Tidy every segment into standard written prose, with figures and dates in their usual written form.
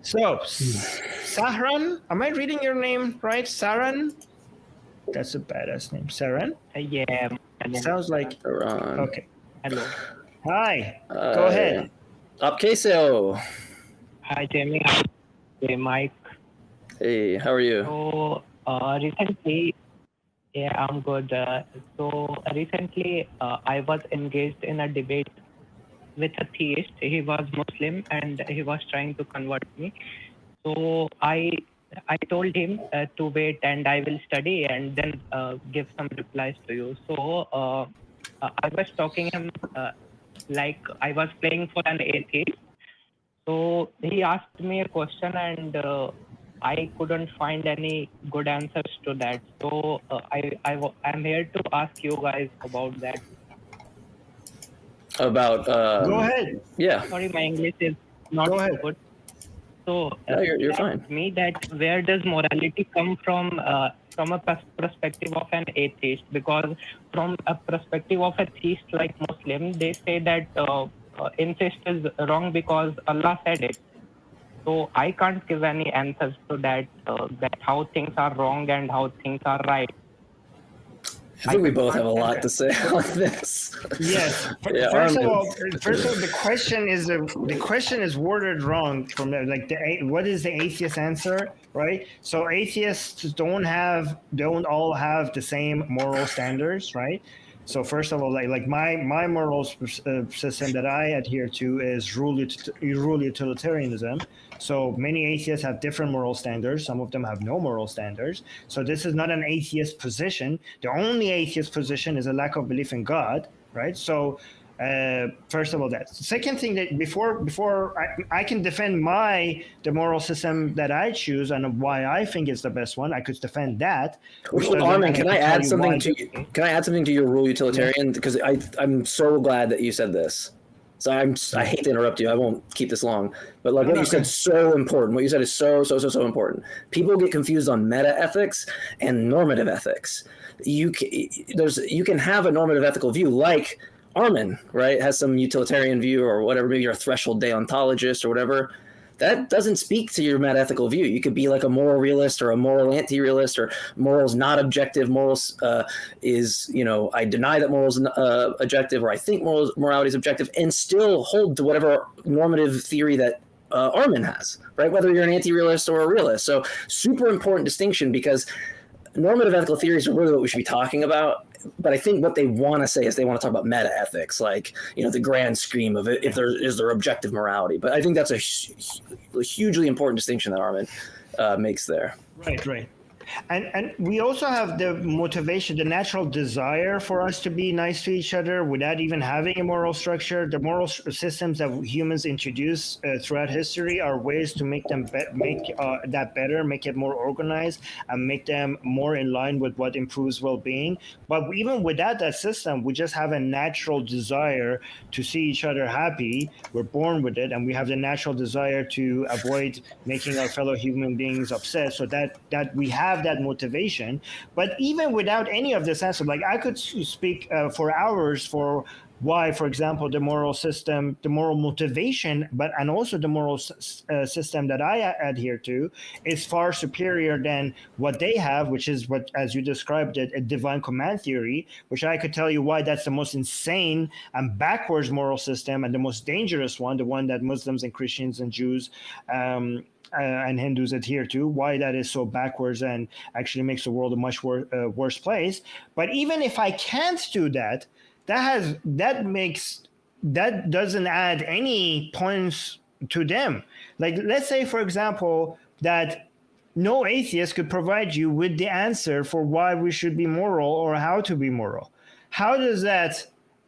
So, Sahran, am I reading your name right? Saran? That's a badass name. Saran? Yeah. Sounds like... Iran. Okay. Hello. Hi. Go ahead. Up queso. Hi, Jamie. Hi, JMike. Hey, how are you? So, recently, yeah, I'm good. So, recently, I was engaged in a debate with a theist. He was Muslim and he was trying to convert me. So, I told him to wait and I will study and then give some replies to you. So, I was talking him like I was playing for an atheist. So he asked me a question and I couldn't find any good answers to that. So I'm here to ask you guys about that. About Go ahead. Yeah. Sorry, my English is not so good. So no, you're fine. Me that where does morality come from a perspective of an atheist? Because from a perspective of a theist like Muslim, they say that incest is wrong because Allah said it. So I can't give any answers to that, that how things are wrong and how things are right. I think we both have a lot to say on this. Yes. Yeah, First of all, the question is worded wrong. From there, like what is the atheist answer, right? So atheists don't all have the same moral standards, right? So first of all, like my moral system that I adhere to is rule utilitarianism. So many atheists have different moral standards. Some of them have no moral standards. So this is not an atheist position. The only atheist position is a lack of belief in God, right? So first of all, that. Second thing, that before I can defend the moral system that I choose and why I think it's the best one, I could defend that. Armin, can I add something to your rule utilitarian? Because I'm so glad that you said this. So I hate to interrupt you. I won't keep this long. But like what you said is so important. What you said is so important. People get confused on meta ethics and normative ethics. You can have a normative ethical view like Armin, right, has some utilitarian view or whatever, maybe you're a threshold deontologist or whatever. That doesn't speak to your meta-ethical view. You could be like a moral realist or a moral anti-realist, or morals not objective. Morals is, I deny that morals objective, or I think morality is objective, and still hold to whatever normative theory that Armin has, right? Whether you're an anti-realist or a realist. So super important distinction, because normative ethical theories are really what we should be talking about. But I think what they want to say is they want to talk about meta ethics, like, the grand scheme of it, if is there objective morality. But I think that's a hugely important distinction that Armin makes there. Right. And we also have the motivation, the natural desire for us to be nice to each other without even having a moral structure. The moral systems that humans introduce throughout history are ways to make them that better, make it more organized, and make them more in line with what improves well-being. But even without that system, we just have a natural desire to see each other happy. We're born with it, and we have the natural desire to avoid making our fellow human beings upset, so that we have that motivation. But even without any of this answer, like I could speak for hours for why, for example, the moral system, the moral motivation, and also the moral system that I adhere to is far superior than what they have, which is what, as you described it, a divine command theory, which I could tell you why that's the most insane and backwards moral system and the most dangerous one, the one that Muslims and Christians and Jews and Hindus adhere to, why that is so backwards and actually makes the world a much worse place. But even if I can't do that, that doesn't add any points to them. Like, let's say, for example, that no atheist could provide you with the answer for why we should be moral or how to be moral. How does that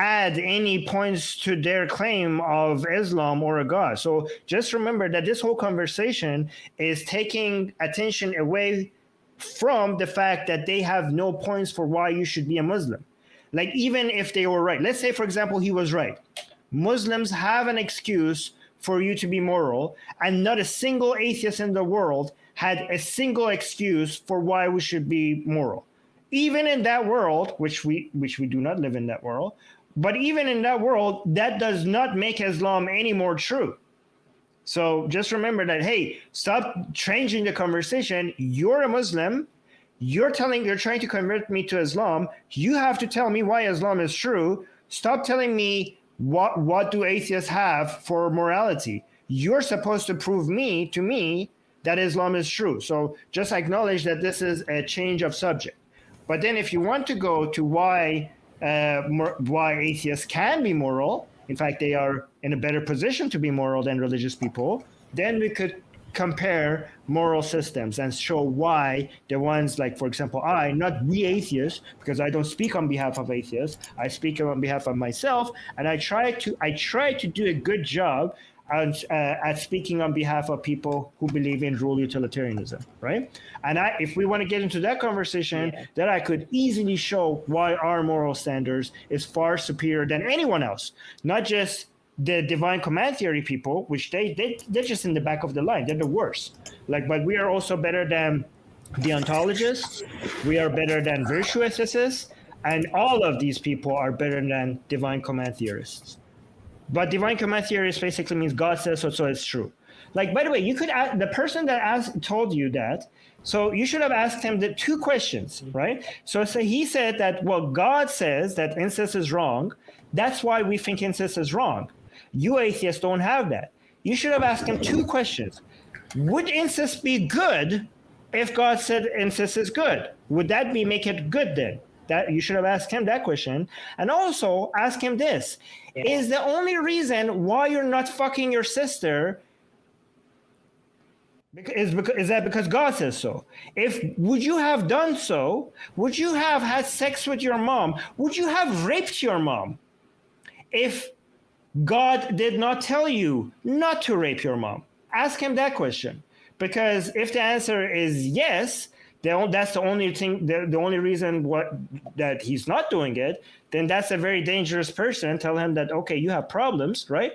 add any points to their claim of Islam or a God? So just remember that this whole conversation is taking attention away from the fact that they have no points for why you should be a Muslim. Like, even if they were right, let's say, for example, he was right. Muslims have an excuse for you to be moral, and not a single atheist in the world had a single excuse for why we should be moral. Even in that world, which we do not live in that world, but even in that world, that does not make Islam any more true. So just remember that, hey, stop changing the conversation. You're a Muslim. You're trying to convert me to Islam. You have to tell me why Islam is true. Stop telling me what do atheists have for morality. You're supposed to prove to me that Islam is true. So just acknowledge that this is a change of subject. But then if you want to go to why atheists can be moral, in fact, they are in a better position to be moral than religious people, then we could compare moral systems and show why the ones like, for example, not we atheists, because I don't speak on behalf of atheists, I speak on behalf of myself, and I try to do a good job at speaking on behalf of people who believe in rule utilitarianism, right? And if we want to get into that conversation, then I could easily show why our moral standards is far superior than anyone else, not just the divine command theory people, which they're just in the back of the line. They're the worst. But we are also better than deontologists. We are better than virtue ethicists, and all of these people are better than divine command theorists. But divine command theorist basically means God says so it's true. By the way, you could ask the person that told you that. So you should have asked him the two questions, right? So he said that, well, God says that incest is wrong. That's why we think incest is wrong. You atheists don't have that. You should have asked him two questions. Would incest be good if God said incest is good? Would that make it good then? That you should have asked him that question. And also ask him this. Is the only reason why you're not fucking your sister is that because God says so? Would you have done so? Would you have had sex with your mom? Would you have raped your mom if God did not tell you not to rape your mom? Ask him that question. Because if the answer is yes, that's the only thing, the only reason that he's not doing it, then that's a very dangerous person. Tell him that, okay, you have problems, right?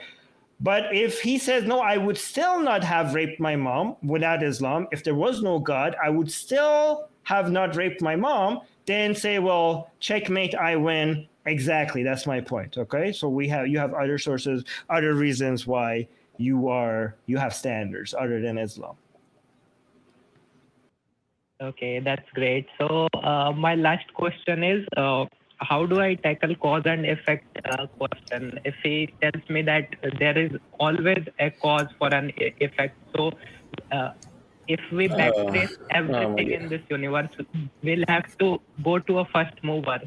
But if he says, no, I would still not have raped my mom without Islam. If there was no God, I would still have not raped my mom. Then say, well, checkmate, I win. Exactly. That's my point. Okay. So you have other sources, other reasons why you have standards other than Islam. Okay, that's great. So my last question is, how do I tackle cause and effect question? If he tells me that there is always a cause for an effect, so if we backtrace everything in this universe, we'll have to go to a first mover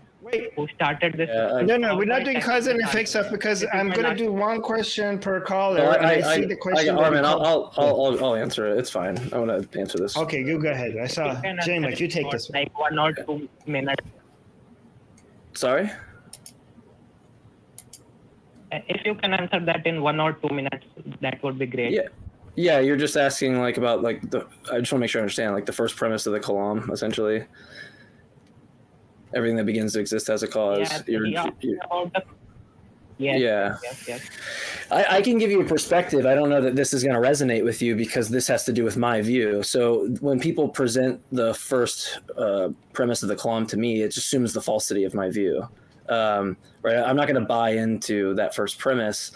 who started this. No, we're not doing cause and effect stuff because I'm going to do one question per caller. I see the question. Armin, I'll answer it. It's fine. I want to answer this. Okay, you go ahead. I saw JMike. You take this one. Like 1 or 2 minutes. Sorry? If you can answer that in 1 or 2 minutes, that would be great. Yeah. You're just asking about I just want to make sure I understand the first premise of the Kalam, essentially. Everything that begins to exist has a cause. Yes. I can give you a perspective. I don't know that this is going to resonate with you because this has to do with my view. So when people present the first premise of the Kalam to me, it assumes the falsity of my view. Right? I'm not going to buy into that first premise.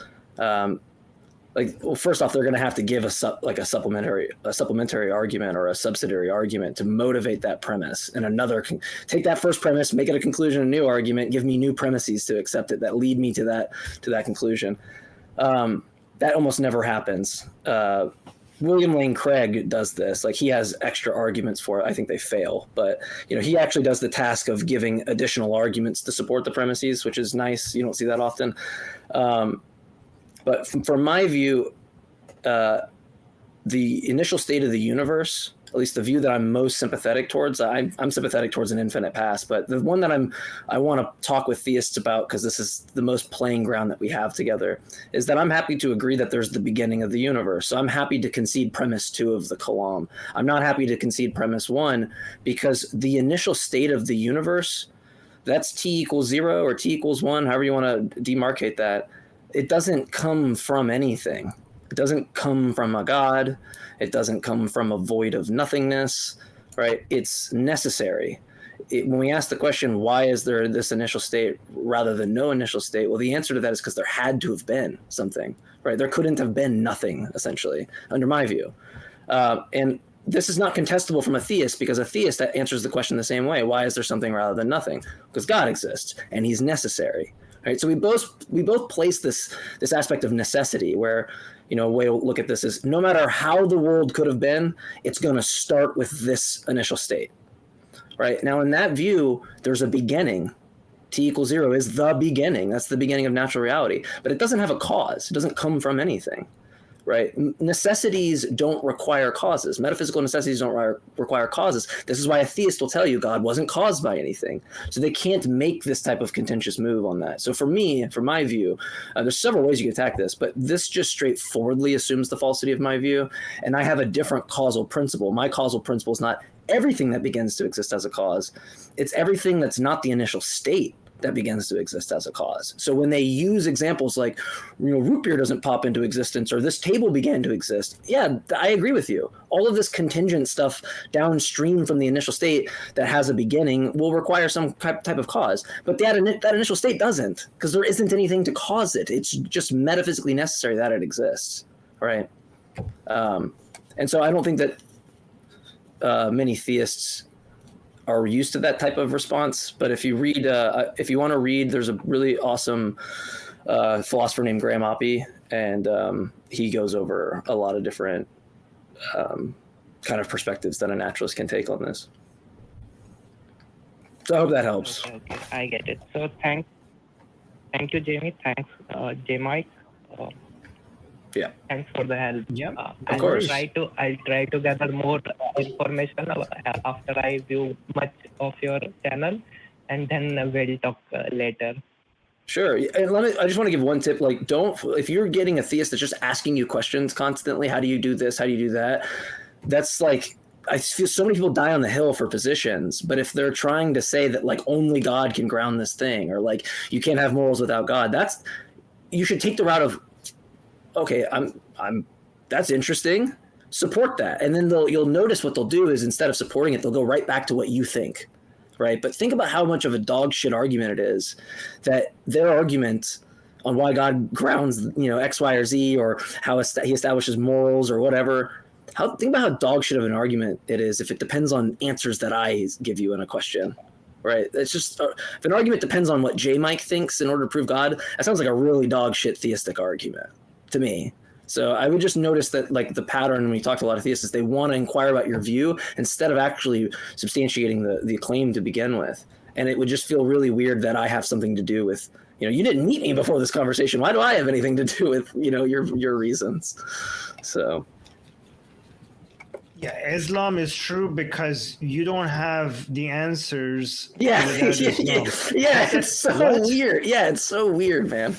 First off, they're going to have to give a supplementary argument or a subsidiary argument to motivate that premise, and take that first premise, make it a conclusion, a new argument, give me new premises to accept it that lead me to that conclusion. That almost never happens. William Lane Craig does this. He has extra arguments for it. I think they fail, but he actually does the task of giving additional arguments to support the premises, which is nice. You don't see that often. But from my view, the initial state of the universe, at least the view that I'm most sympathetic towards, I'm sympathetic towards an infinite past, but the one that I want to talk with theists about, because this is the most playing ground that we have together, is that I'm happy to agree that there's the beginning of the universe. So I'm happy to concede premise 2 of the Kalam. I'm not happy to concede premise 1 because the initial state of the universe, that's t equals 0 or t equals 1, however you want to demarcate that. It doesn't come from anything. It doesn't come from a God. It doesn't come from a void of nothingness, right? It's necessary. when we ask the question, why is there this initial state rather than no initial state? Well, the answer to that is because there had to have been something, right? There couldn't have been nothing, essentially, under my view. And this is not contestable from a theist, because a theist answers the question the same way. Why is there something rather than nothing? Because God exists and he's necessary, right? So we both place this aspect of necessity, where, you know, a way to look at this is no matter how the world could have been, it's going to start with this initial state, right? Now, in that view, there's a beginning. T equals 0 is the beginning. That's the beginning of natural reality. But it doesn't have a cause. It doesn't come from anything, right? Necessities don't require causes. Metaphysical necessities don't require causes. This is why a theist will tell you God wasn't caused by anything. So they can't make this type of contentious move on that. So for me, from my view, there's several ways you can attack this, but this just straightforwardly assumes the falsity of my view. And I have a different causal principle. My causal principle is not everything that begins to exist as a cause. It's everything that's not the initial state that begins to exist as a cause. So when they use examples like, you know, root beer doesn't pop into existence, or this table began to exist, yeah, I agree with you. All of this contingent stuff downstream from the initial state that has a beginning will require some type of cause. But that initial state doesn't, because there isn't anything to cause it. It's just metaphysically necessary that it exists, right? And so I don't think that many theists are used to that type of response. But if you read, if you want to read, there's a really awesome philosopher named Graham Oppy, and he goes over a lot of different kind of perspectives that a naturalist can take on this. So I hope that helps. Okay, I get it. So thank you, Jamie. Thanks, JMike. Yeah. Thanks for the help. Yeah, of course. I'll try to gather more information after I view much of your channel, and then we'll talk later. Sure. And I just want to give one tip. Like, if you're getting a theist that's just asking you questions constantly, how do you do this? How do you do that? That's like, I feel so many people die on the hill for positions, but if they're trying to say that like only God can ground this thing, or like you can't have morals without God, you should take the route of, okay, that's interesting. Support that. And then you'll notice what they'll do is, instead of supporting it, they'll go right back to what you think, right? But think about how much of a dog shit argument it is that their argument on why God grounds, you know, X, Y, or Z, or how he establishes morals or whatever. Think about how dog shit of an argument it is if it depends on answers that I give you in a question. Right. It's just, if an argument depends on what JMike thinks in order to prove God, that sounds like a really dog shit theistic argument to me. So I would just notice that, like, the pattern when we talk to a lot of theists is they want to inquire about your view instead of actually substantiating the claim to begin with. And it would just feel really weird that I have something to do with, you know, you didn't meet me before this conversation. Why do I have anything to do with, you know, your reasons? So. Yeah, Islam is true because you don't have the answers. Yeah, it's so weird. Yeah, it's so weird, man.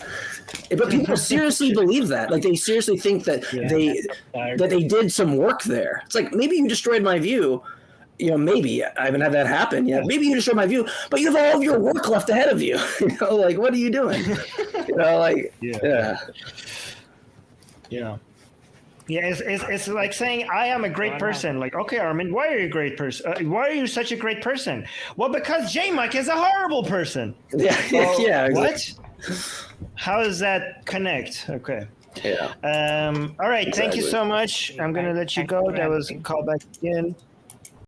But people seriously believe that. Like, they seriously think that they did some work there. It's like, maybe you destroyed my view. You know, maybe I haven't had that happen yet. Maybe you destroyed my view, but you have all of your work left ahead of you. You know, like, what are you doing? You know, like, yeah. Yeah, it's like saying I am a great person. Like, okay, Armin, why are you a great person? Why are you such a great person? Well, because JMike is a horrible person. Yeah, yeah. Exactly. What? How does that connect? Okay. Yeah. All right. Exactly. Thank you so much. I'm gonna let you go. That was a callback again.